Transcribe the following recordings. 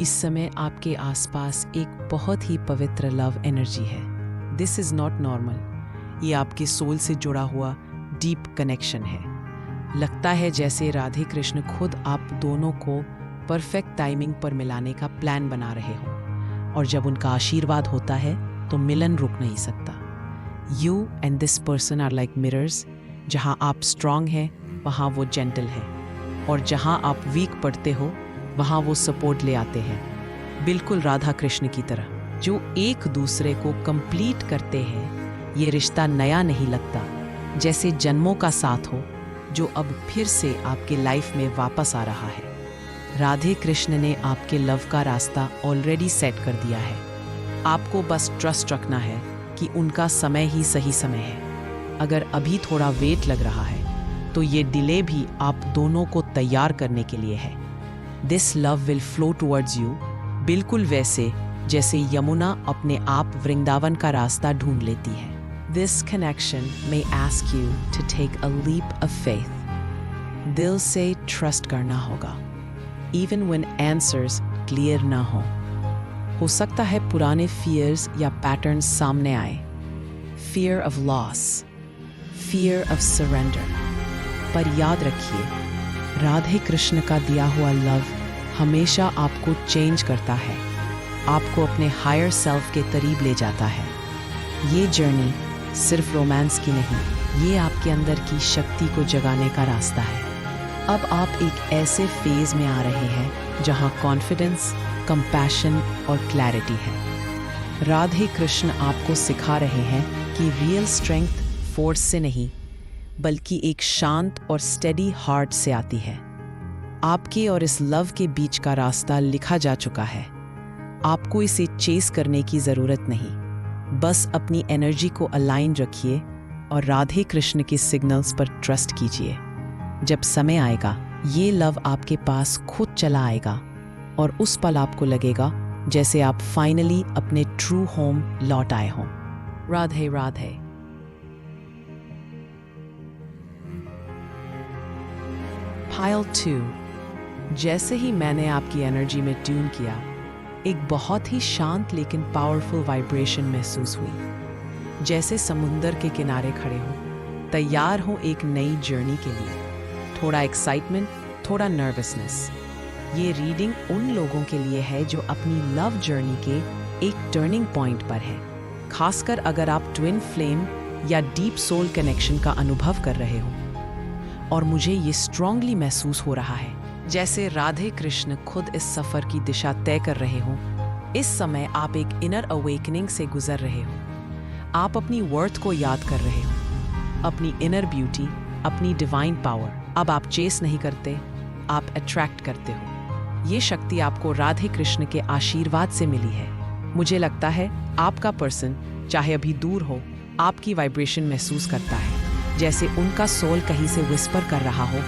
इस समय आपके आसपास एक बहुत ही पवित्र लव एनर्जी है। This is not normal. ये आपके सोल से जुड़ा हुआ डीप कनेक्शन है। लगता है जैसे राधे कृष्ण खुद आप दोनों को परफेक्ट टाइमिंग पर मिलाने का प्लान बना रहे हो, और जब उनका आशीर्वाद होता है तो मिलन रुक नहीं सकता। You and this person are like mirrors. जहाँ आप स्ट्रांग हैं वहाँ वो जेंटल है, और जहाँ आप वीक पड़ते हो वहाँ वो सपोर्ट ले आते हैं, बिल्कुल राधा कृष्ण की तरह, जो एक दूसरे को कंप्लीट करते हैं। ये रिश्ता नया नहीं लगता, जैसे जन्मों का साथ हो जो अब फिर से आपके लाइफ में वापस आ रहा है। राधे कृष्ण ने आपके लव का रास्ता ऑलरेडी सेट कर दिया है। आपको बस ट्रस्ट रखना है कि उनका समय ही सही समय है। अगर अभी थोड़ा वेट लग रहा है तो ये डिले भी आप दोनों को तैयार करने के लिए है। This love will flow towards you, बिल्कुल वैसे जैसे यमुना अपने आप वृंदावन का रास्ता ढूंढ लेती है। This connection may ask you to take a leap of faith. दिल से ट्रस्ट करना होगा, even when answers clear ना हो सकता है पुराने fears या patterns सामने आए। Fear of loss, fear of surrender। पर याद रखिए, राधे कृष्ण का दिया हुआ लव हमेशा आपको चेंज करता है, आपको अपने हायर सेल्फ के करीब ले जाता है। ये जर्नी सिर्फ रोमांस की नहीं, ये आपके अंदर की शक्ति को जगाने का रास्ता है। अब आप एक ऐसे फेज में आ रहे हैं जहां कॉन्फिडेंस, कंपैशन और क्लैरिटी है। राधे कृष्ण आपको सिखा रहे हैं कि रियल स्ट्रेंथ फोर्स से नहीं, बल्कि एक शांत और स्टेडी हार्ट से आती है। आपके और इस लव के बीच का रास्ता लिखा जा चुका है। आपको इसे चेस करने की ज़रूरत नहीं, बस अपनी एनर्जी को अलाइन रखिए और राधे कृष्ण के सिग्नल्स पर ट्रस्ट कीजिए। जब समय आएगा, ये लव आपके पास खुद चला आएगा, और उस पल आपको लगेगा जैसे आप फाइनली अपने ट्रू होम लौट आए हों। राधे राधे। पाइल 2। जैसे ही मैंने आपकी एनर्जी में ट्यून किया, एक बहुत ही शांत लेकिन पावरफुल वाइब्रेशन महसूस हुई, जैसे समुंदर के किनारे खड़े हो, तैयार हो एक नई जर्नी के लिए। थोड़ा एक्साइटमेंट, थोड़ा नर्वसनेस। ये रीडिंग उन लोगों के लिए है जो अपनी लव जर्नी के एक टर्निंग पॉइंट पर है, खासकर अगर आप ट्विन फ्लेम या डीप सोल कनेक्शन का अनुभव कर रहे हो। और मुझे ये स्ट्रांगली महसूस हो रहा है जैसे राधे कृष्ण खुद इस सफर की दिशा तय कर रहे हो। इस समय आप एक इनर अवेकनिंग से गुजर रहे हो। आप अपनी वर्थ को याद कर रहे हो, अपनी इनर ब्यूटी, अपनी डिवाइन पावर। अब आप चेस नहीं करते, आप अट्रैक्ट करते हो। ये शक्ति आपको राधे कृष्ण के आशीर्वाद से मिली है। मुझे लगता है आपका पर्सन, चाहे अभी दूर हो, आपकी वाइब्रेशन महसूस करता है, जैसे उनका सोल कहीं से विस्पर कर रहा हो,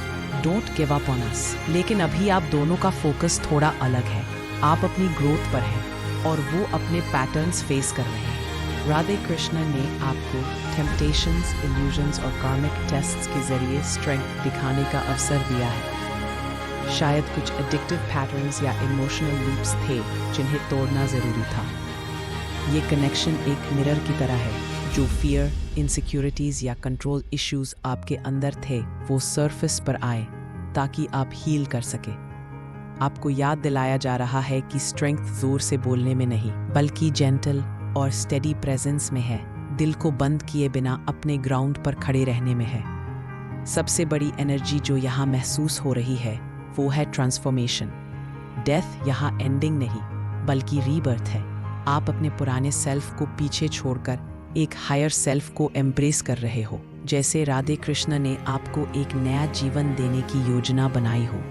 don't give up on us. लेकिन अभी आप दोनों का फोकस थोड़ा अलग है। आप अपनी ग्रोथ पर हैं और वो अपने पैटर्न्स फेस कर रहे हैं। राधे कृष्ण ने आपको टेम्पटेशंस, इल्यूजन्स और कार्मिक टेस्ट्स के जरिए स्ट्रेंथ दिखाने का अवसर दिया है। शायद कुछ एडिक्टिव पैटर्न्स या इमोशनल लूप्स थे जिन्हें तोड़ना ज़रूरी था। ये कनेक्शन एक मिरर की तरह है, जो फियर, इनसिक्योरिटीज़ या कंट्रोल इश्यूज आपके अंदर थे, वो सरफेस पर आए ताकि आप हील कर सके। आपको याद दिलाया जा रहा है कि स्ट्रेंथ जोर से बोलने में नहीं, बल्कि जेंटल और स्टेडी प्रेजेंस में है। दिल को बंद किए बिना अपने ग्राउंड पर खड़े रहने में है। सबसे बड़ी एनर्जी जो यहाँ महसूस हो रही है वो है ट्रांसफॉर्मेशन। डेथ यहाँ एंडिंग नहीं, बल्कि रीबर्थ है। आप अपने पुराने सेल्फ को पीछे छोड़कर एक हायर सेल्फ को एम्ब्रेस कर रहे हो, जैसे राधे कृष्ण ने आपको एक नया जीवन देने की योजना बनाई हो।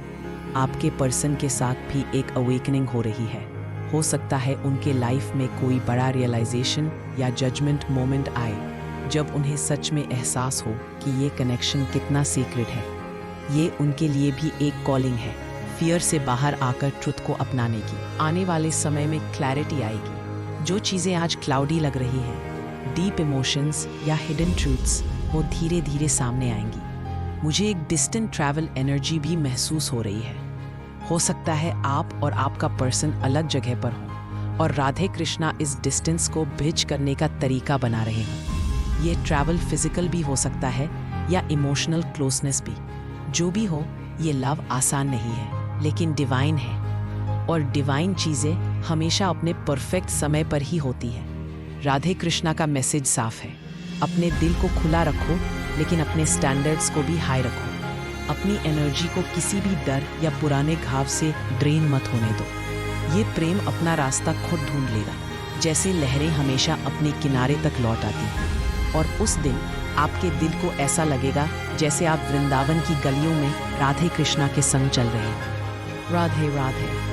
आपके पर्सन के साथ भी एक अवेकनिंग हो रही है। हो सकता है उनके लाइफ में कोई बड़ा रियलाइजेशन या जजमेंट मोमेंट आए, जब उन्हें सच में एहसास हो कि ये कनेक्शन कितना सीक्रेट है। ये उनके लिए भी एक कॉलिंग है, फियर से बाहर आकर ट्रुथ को अपनाने की। आने वाले समय में क्लैरिटी आएगी। जो चीज़ें आज क्लाउडी लग रही हैं, डीप इमोशंस या हिडन ट्रूथ्स, वो धीरे धीरे सामने आएंगी। मुझे एक डिस्टेंट ट्रैवल एनर्जी भी महसूस हो रही है। हो सकता है आप और आपका पर्सन अलग जगह पर हो और राधे कृष्णा इस डिस्टेंस को ब्रिज करने का तरीका बना रहे हों। ये ट्रैवल फिजिकल भी हो सकता है या इमोशनल क्लोजनेस भी। जो भी हो, ये लव आसान नहीं है लेकिन डिवाइन है, और डिवाइन चीज़ें हमेशा अपने परफेक्ट समय पर ही होती है। राधे कृष्णा का मैसेज साफ है, अपने दिल को खुला रखो लेकिन अपने स्टैंडर्ड्स को भी हाई रखो। अपनी एनर्जी को किसी भी डर या पुराने घाव से ड्रेन मत होने दो। ये प्रेम अपना रास्ता खुद ढूंढ लेगा, जैसे लहरें हमेशा अपने किनारे तक लौट आती हैं। और उस दिन आपके दिल को ऐसा लगेगा जैसे आप वृंदावन की गलियों में राधे कृष्णा के संग चल रहे हैं। राधे राधे।